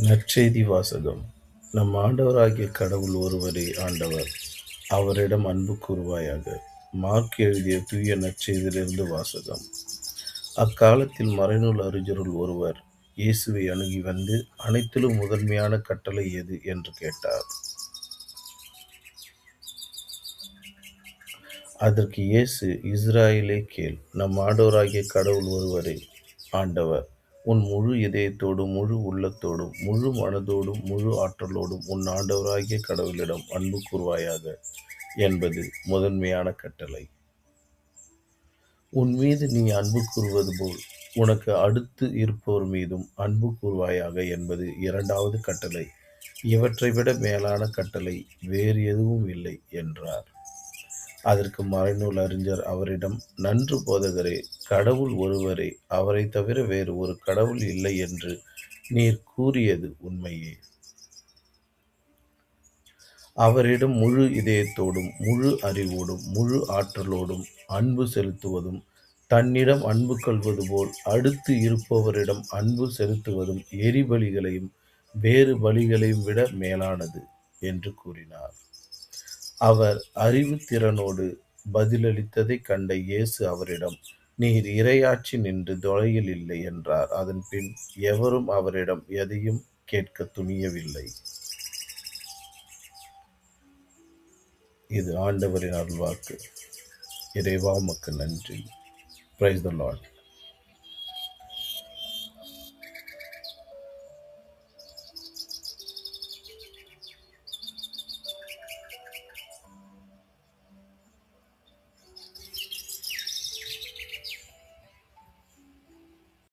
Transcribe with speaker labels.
Speaker 1: நற்செய்தி வாசகம். நம் ஆண்டவராகிய கடவுள் ஒருவரே ஆண்டவர். அவரிடம் அன்பு கூர்வாயாக. மார்க் எழுதிய தூய நற்செய்தியிலிருந்து வாசகம். அக்காலத்தில் மறைநூல் அறிஞருள் ஒருவர் இயேசுவை அணுகி வந்து, அனைத்திலும் முதன்மையான கட்டளை எது என்று கேட்டார். அதற்கு இயேசு, இஸ்ராயேலே கேள், நம் ஆண்டவராகிய கடவுள் ஒருவரே ஆண்டவர். உன் முழு இதயத்தோடும், முழு உள்ளத்தோடும், முழு மனதோடும், முழு ஆற்றலோடும் உன் ஆண்டவராகிய கடவுளிடம் அன்பு கூர்வாயாக என்பது முதன்மையான கட்டளை. உன் மீது நீ அன்பு கூறுவது போல் உனக்கு அடுத்து இருப்பவர் மீதும் அன்பு கூர்வாயாக என்பது இரண்டாவது கட்டளை. இவற்றை விட மேலான கட்டளை வேறு எதுவும் இல்லை என்றார். அதற்கு மறைநூல் அறிஞர் அவரிடம், நன்று போதகரே, கடவுள் ஒருவரே, அவரை தவிர வேறு ஒரு கடவுள் இல்லை என்று நீர் கூறியது உண்மையே. அவரிடம் முழு இதயத்தோடும், முழு அறிவோடும், முழு ஆற்றலோடும் அன்பு செலுத்துவதும், தன்னிடம் அன்பு கொள்வது போல் அடுத்து இருப்பவரிடம் அன்பு செலுத்துவதும் எரிபலிகளையும் வேறு பலிகளையும் விட மேலானது என்று கூறினார். அவர் அறிவுத்திறனோடு பதிலளித்ததைக் கண்ட இயேசு அவரிடம், நீர் இறையாட்சி நின்று தொலையில் இல்லை என்றார். அதன் பின் எவரும் அவரிடம் எதையும் கேட்க துணியவில்லை. இது ஆண்டவரின் அருள்வாக்கு. இறைவா உமக்கு நன்றி. Praise the Lord.